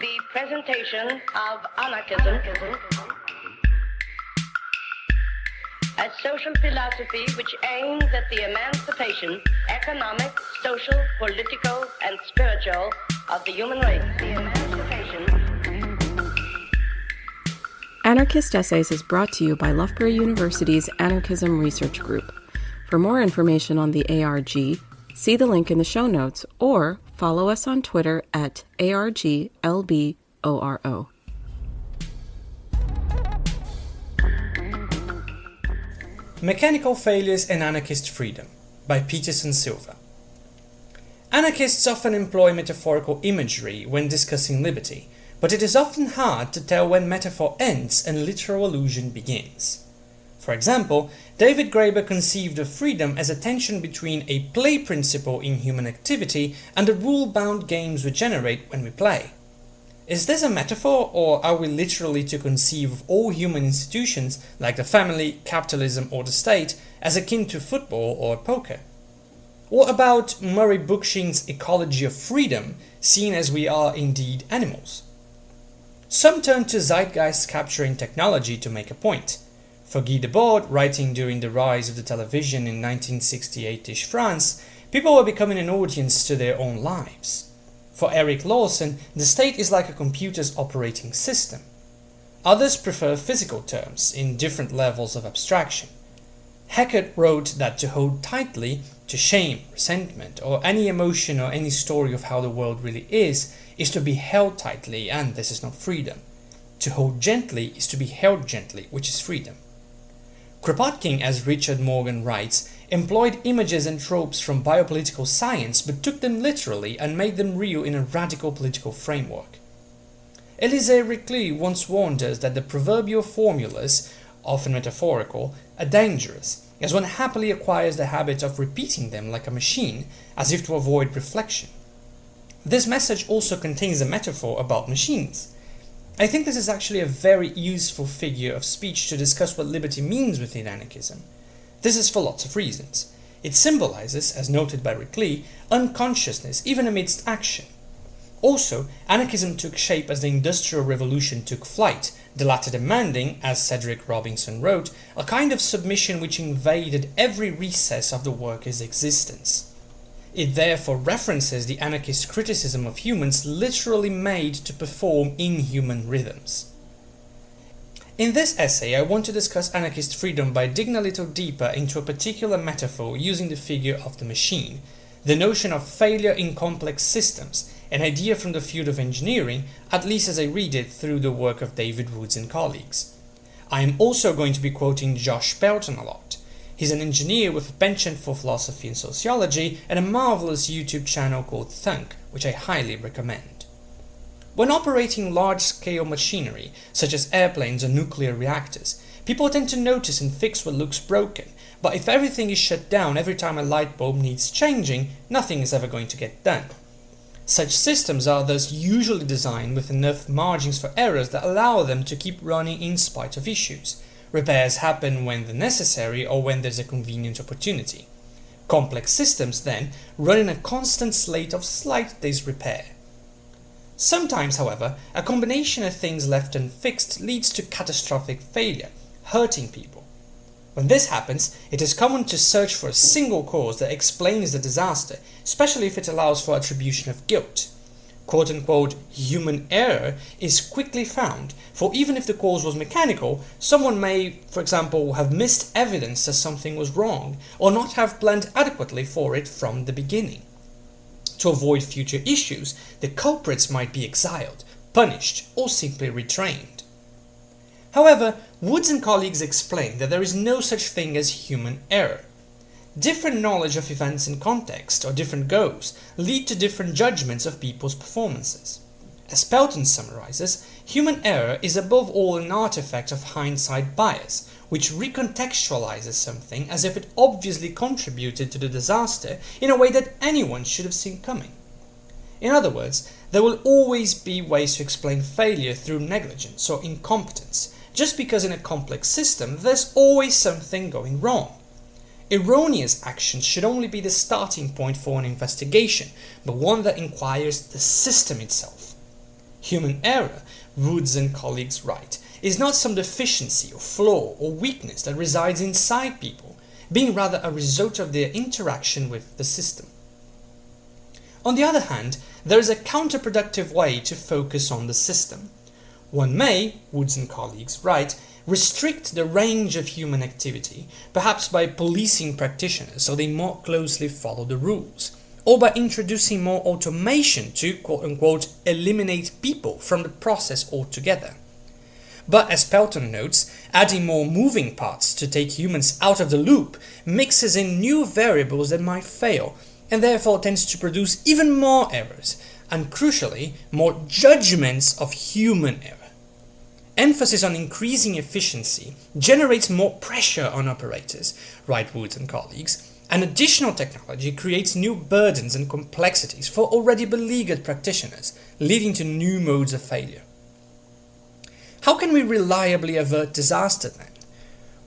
The presentation of anarchism, a social philosophy which aims at the emancipation, economic, social, political, and spiritual of the human race. The emancipation. Anarchist Essays is brought to you by Loughborough University's Anarchism Research Group. For more information on the ARG, see the link in the show notes or follow us on Twitter at ARGLBORO. Mechanical Failures and Anarchist Freedom by Peterson Silva. Anarchists often employ metaphorical imagery when discussing liberty, but it is often hard to tell when metaphor ends and literal allusion begins. For example, David Graeber conceived of freedom as a tension between a play principle in human activity and the rule-bound games we generate when we play. Is this a metaphor, or are we literally to conceive of all human institutions, like the family, capitalism, or the state, as akin to football or poker? What about Murray Bookchin's ecology of freedom, seen as we are indeed animals? Some turn to zeitgeist capturing technology to make a point. For Guy Debord, writing during the rise of the television in 1968-ish France, people were becoming an audience to their own lives. For Eric Lawson, the state is like a computer's operating system. Others prefer physical terms in different levels of abstraction. Hackett wrote that to hold tightly to shame, resentment, or any emotion or any story of how the world really is to be held tightly, and this is not freedom. To hold gently is to be held gently, which is freedom. Kropotkin, as Richard Morgan writes, employed images and tropes from biopolitical science but took them literally and made them real in a radical political framework. Élisée Reclus once warned us that the proverbial formulas, often metaphorical, are dangerous, as one happily acquires the habit of repeating them like a machine, as if to avoid reflection. This message also contains a metaphor about machines. I think this is actually a very useful figure of speech to discuss what liberty means within anarchism. This is for lots of reasons. It symbolizes, as noted by Reclus, unconsciousness even amidst action. Also, anarchism took shape as the Industrial Revolution took flight, the latter demanding, as Cedric Robinson wrote, a kind of submission which invaded every recess of the worker's existence. It therefore references the anarchist criticism of humans literally made to perform inhuman rhythms. In this essay, I want to discuss anarchist freedom by digging a little deeper into a particular metaphor using the figure of the machine, the notion of failure in complex systems, an idea from the field of engineering, at least as I read it through the work of David Woods and colleagues. I am also going to be quoting Josh Pelton a lot. He's an engineer with a penchant for philosophy and sociology and a marvelous YouTube channel called Thunk, which I highly recommend. When operating large-scale machinery, such as airplanes or nuclear reactors, people tend to notice and fix what looks broken, but if everything is shut down every time a light bulb needs changing, nothing is ever going to get done. Such systems are thus usually designed with enough margins for errors that allow them to keep running in spite of issues. Repairs happen when they're necessary or when there's a convenient opportunity. Complex systems, then, run in a constant slate of slight disrepair. Sometimes, however, a combination of things left unfixed leads to catastrophic failure, hurting people. When this happens, it is common to search for a single cause that explains the disaster, especially if it allows for attribution of guilt. Quote-unquote human error is quickly found, for even if the cause was mechanical, someone may, for example, have missed evidence that something was wrong, or not have planned adequately for it from the beginning. To avoid future issues, the culprits might be exiled, punished, or simply retrained. However, Woods and colleagues explain that there is no such thing as human error. Different knowledge of events and context, or different goals, lead to different judgments of people's performances. As Pelton summarizes, human error is above all an artifact of hindsight bias, which recontextualizes something as if it obviously contributed to the disaster in a way that anyone should have seen coming. In other words, there will always be ways to explain failure through negligence or incompetence, just because in a complex system there's always something going wrong. Erroneous actions should only be the starting point for an investigation, but one that inquires the system itself. Human error, Woods and colleagues write, is not some deficiency or flaw or weakness that resides inside people, being rather a result of their interaction with the system. On the other hand, there is a counterproductive way to focus on the system. One may, Woods and colleagues write, restrict the range of human activity, perhaps by policing practitioners so they more closely follow the rules, or by introducing more automation to, quote-unquote, eliminate people from the process altogether. But as Pelton notes, adding more moving parts to take humans out of the loop mixes in new variables that might fail, and therefore tends to produce even more errors, and crucially, more judgments of human error. Emphasis on increasing efficiency generates more pressure on operators, write Woods and colleagues, and additional technology creates new burdens and complexities for already beleaguered practitioners, leading to new modes of failure. How can we reliably avert disaster then?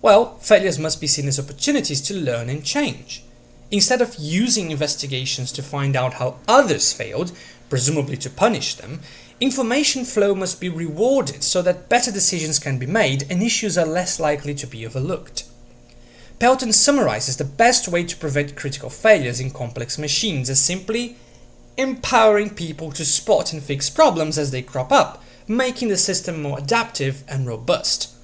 Well, failures must be seen as opportunities to learn and change. Instead of using investigations to find out how others failed, presumably to punish them, information flow must be rewarded so that better decisions can be made and issues are less likely to be overlooked. Pelton summarizes the best way to prevent critical failures in complex machines as simply empowering people to spot and fix problems as they crop up, making the system more adaptive and robust.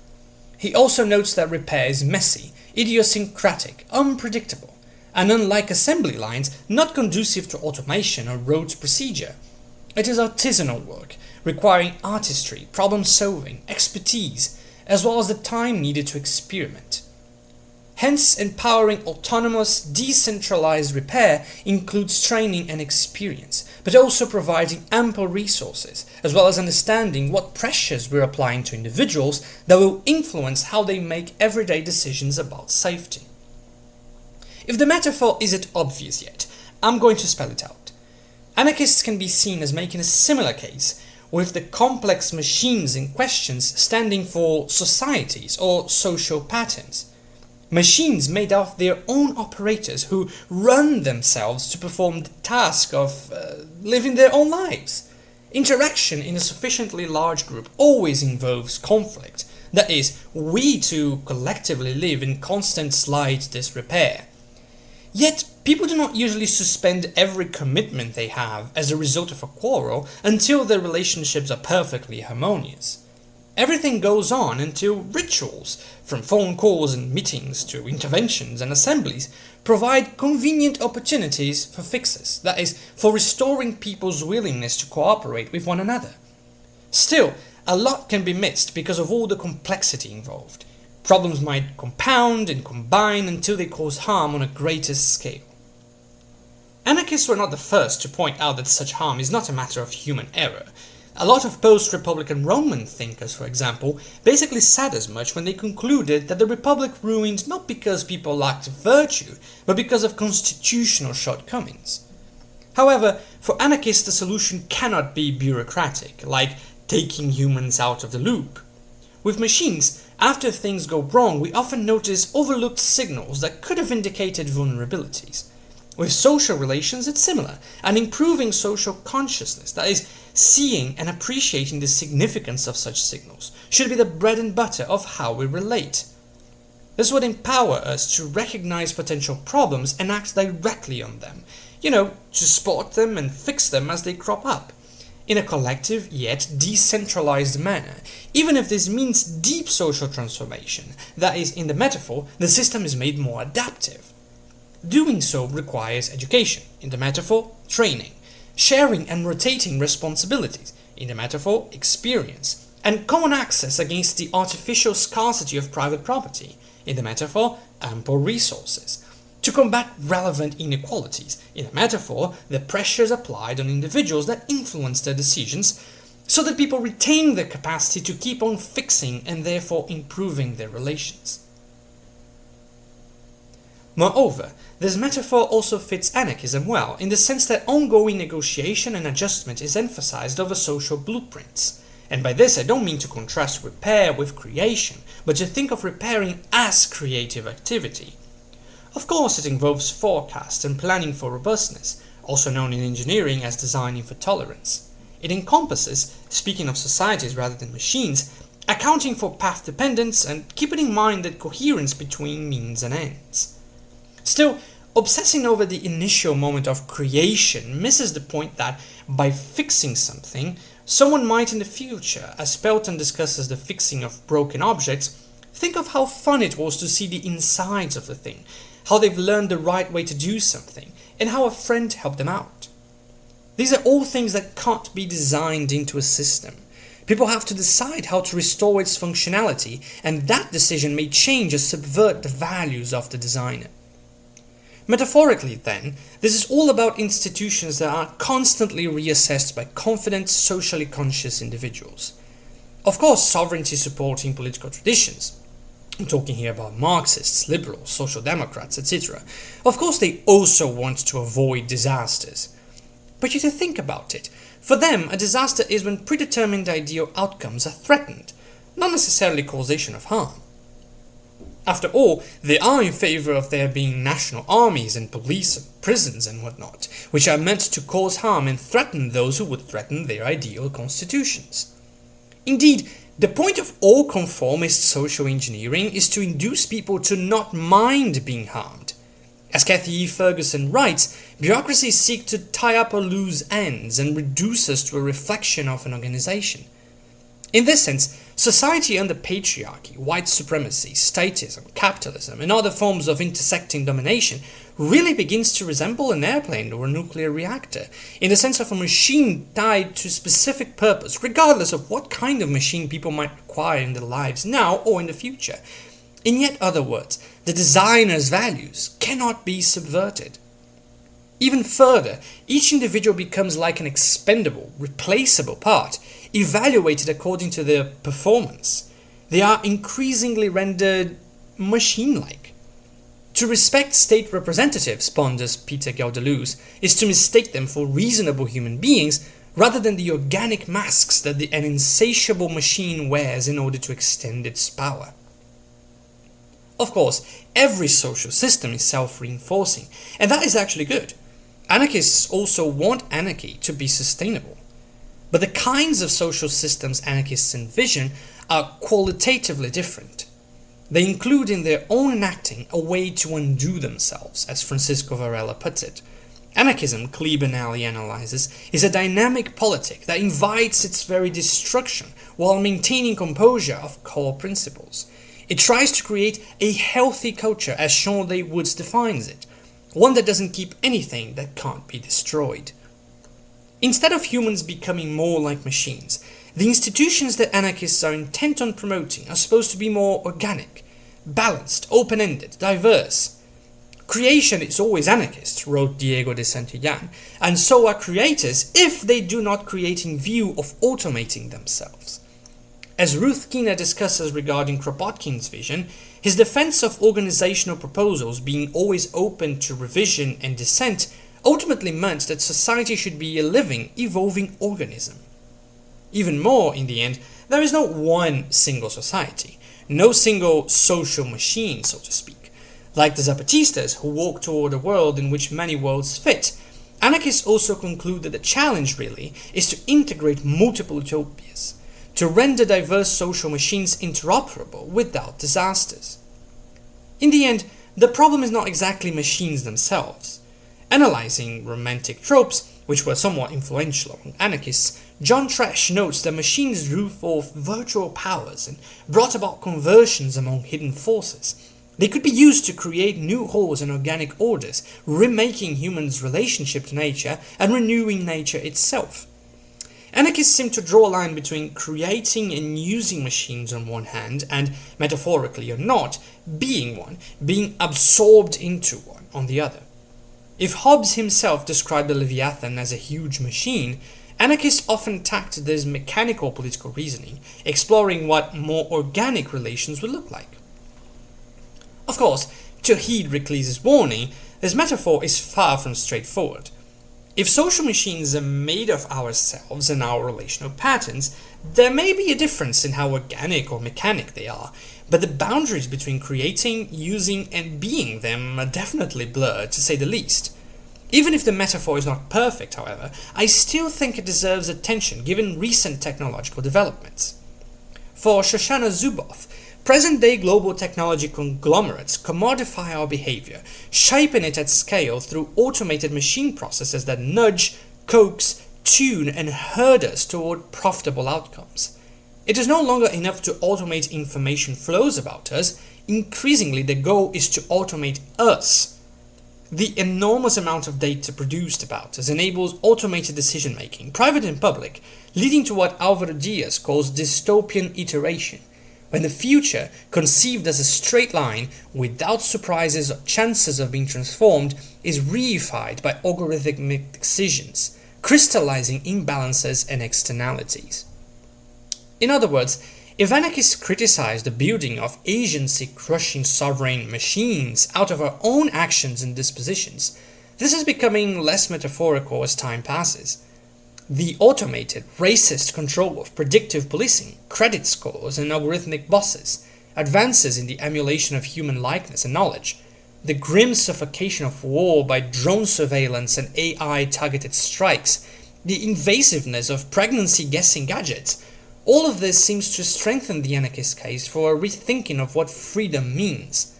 He also notes that repair is messy, idiosyncratic, unpredictable, and unlike assembly lines, not conducive to automation or rote procedure. It is artisanal work, requiring artistry, problem-solving, expertise, as well as the time needed to experiment. Hence, empowering autonomous, decentralized repair includes training and experience, but also providing ample resources, as well as understanding what pressures we're applying to individuals that will influence how they make everyday decisions about safety. If the metaphor isn't obvious yet, I'm going to spell it out. Anarchists can be seen as making a similar case, with the complex machines in questions standing for societies or social patterns. Machines made of their own operators who run themselves to perform the task of living their own lives. Interaction in a sufficiently large group always involves conflict. That is, we two collectively live in constant slight disrepair. Yet, people do not usually suspend every commitment they have as a result of a quarrel until their relationships are perfectly harmonious. Everything goes on until rituals, from phone calls and meetings to interventions and assemblies, provide convenient opportunities for fixes, that is, for restoring people's willingness to cooperate with one another. Still, a lot can be missed because of all the complexity involved. Problems might compound and combine until they cause harm on a greater scale. Anarchists were not the first to point out that such harm is not a matter of human error. A lot of post-Republican Roman thinkers, for example, basically said as much when they concluded that the Republic ruined not because people lacked virtue, but because of constitutional shortcomings. However, for anarchists the solution cannot be bureaucratic, like taking humans out of the loop. With machines, after things go wrong, we often notice overlooked signals that could have indicated vulnerabilities. With social relations, it's similar, and improving social consciousness, that is, seeing and appreciating the significance of such signals, should be the bread and butter of how we relate. This would empower us to recognize potential problems and act directly on them, to spot them and fix them as they crop up, in a collective yet decentralized manner, even if this means deep social transformation, that is, in the metaphor, the system is made more adaptive. Doing so requires education, in the metaphor, training, sharing and rotating responsibilities, in the metaphor, experience, and common access against the artificial scarcity of private property, in the metaphor, ample resources, to combat relevant inequalities, in the metaphor, the pressures applied on individuals that influence their decisions, so that people retain the capacity to keep on fixing and therefore improving their relations. Moreover, this metaphor also fits anarchism well, in the sense that ongoing negotiation and adjustment is emphasized over social blueprints. And by this I don't mean to contrast repair with creation, but to think of repairing as creative activity. Of course, it involves forecast and planning for robustness, also known in engineering as designing for tolerance. It encompasses, speaking of societies rather than machines, accounting for path dependence and keeping in mind that coherence between means and ends. Still, obsessing over the initial moment of creation misses the point that by fixing something, someone might in the future, as Pelton discusses the fixing of broken objects, think of how fun it was to see the insides of the thing, how they've learned the right way to do something, and how a friend helped them out. These are all things that can't be designed into a system. People have to decide how to restore its functionality, and that decision may change or subvert the values of the designer. Metaphorically, then, this is all about institutions that are constantly reassessed by confident, socially conscious individuals. Of course, sovereignty supporting political traditions. I'm talking here about Marxists, liberals, social democrats, etc. Of course, they also want to avoid disasters. But you have to think about it. For them, a disaster is when predetermined ideal outcomes are threatened, not necessarily causation of harm. After all, they are in favor of there being national armies and police and prisons and whatnot, which are meant to cause harm and threaten those who would threaten their ideal constitutions. Indeed, the point of all conformist social engineering is to induce people to not mind being harmed. As Cathy E. Ferguson writes, bureaucracies seek to tie up or loose ends and reduce us to a reflection of an organization. In this sense, society under patriarchy, white supremacy, statism, capitalism, and other forms of intersecting domination really begins to resemble an airplane or a nuclear reactor, in the sense of a machine tied to a specific purpose, regardless of what kind of machine people might require in their lives now or in the future. In yet other words, the designer's values cannot be subverted. Even further, each individual becomes like an expendable, replaceable part, evaluated according to their performance. They are increasingly rendered machine-like. To respect state representatives, ponders Peter Gaudeluz, is to mistake them for reasonable human beings rather than the organic masks that an insatiable machine wears in order to extend its power. Of course, every social system is self-reinforcing, and that is actually good. Anarchists also want anarchy to be sustainable. But the kinds of social systems anarchists envision are qualitatively different. They include in their own enacting a way to undo themselves, as Francisco Varela puts it. Anarchism, Kleber-Nally analyzes, is a dynamic politic that invites its very destruction while maintaining composure of core principles. It tries to create a healthy culture, as Sean Day Woods defines it, one that doesn't keep anything that can't be destroyed. Instead of humans becoming more like machines, the institutions that anarchists are intent on promoting are supposed to be more organic, balanced, open-ended, diverse. Creation is always anarchist, wrote Diego de Santillán, and so are creators if they do not create in view of automating themselves. As Ruth Keener discusses regarding Kropotkin's vision, his defense of organizational proposals being always open to revision and dissent ultimately meant that society should be a living, evolving organism. Even more, in the end, there is no one single society, no single social machine, so to speak. Like the Zapatistas, who walk toward a world in which many worlds fit, anarchists also conclude that the challenge really is to integrate multiple utopias, to render diverse social machines interoperable without disasters. In the end, the problem is not exactly machines themselves. Analyzing romantic tropes, which were somewhat influential among anarchists, John Trash notes that machines drew forth virtual powers and brought about conversions among hidden forces. They could be used to create new wholes and organic orders, remaking humans' relationship to nature and renewing nature itself. Anarchists seem to draw a line between creating and using machines on one hand and, metaphorically or not, being one, being absorbed into one on the other. If Hobbes himself described the Leviathan as a huge machine, anarchists often attacked this mechanical political reasoning, exploring what more organic relations would look like. Of course, to heed Reclus' warning, this metaphor is far from straightforward. If social machines are made of ourselves and our relational patterns, there may be a difference in how organic or mechanic they are, but the boundaries between creating, using, and being them are definitely blurred, to say the least. Even if the metaphor is not perfect, however, I still think it deserves attention given recent technological developments. For Shoshana Zuboff, present-day global technology conglomerates commodify our behavior, shaping it at scale through automated machine processes that nudge, coax, tune, and herd us toward profitable outcomes. It is no longer enough to automate information flows about us. Increasingly, the goal is to automate us. The enormous amount of data produced about us enables automated decision-making, private and public, leading to what Álvaro Dias calls dystopian iteration, when the future, conceived as a straight line, without surprises or chances of being transformed, is reified by algorithmic decisions, crystallizing imbalances and externalities. In other words, if anarchists criticize the building of agency-crushing sovereign machines out of our own actions and dispositions, this is becoming less metaphorical as time passes. The automated, racist control of predictive policing, credit scores, and algorithmic bosses, advances in the emulation of human likeness and knowledge, the grim suffocation of war by drone surveillance and AI-targeted strikes, the invasiveness of pregnancy-guessing gadgets, all of this seems to strengthen the anarchist case for a rethinking of what freedom means.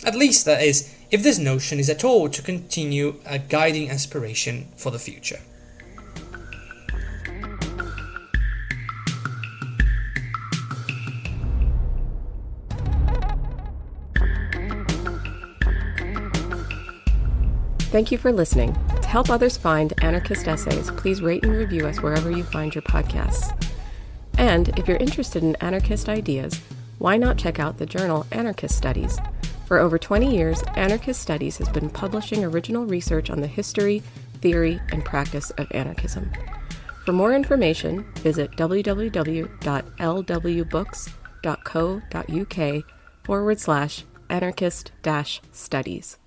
At least, that is, if this notion is at all to continue a guiding aspiration for the future. Thank you for listening. To help others find anarchist essays, please rate and review us wherever you find your podcasts. And if you're interested in anarchist ideas, why not check out the journal Anarchist Studies? For over 20 years, Anarchist Studies has been publishing original research on the history, theory, and practice of anarchism. For more information, visit www.lwbooks.co.uk/anarchist-studies.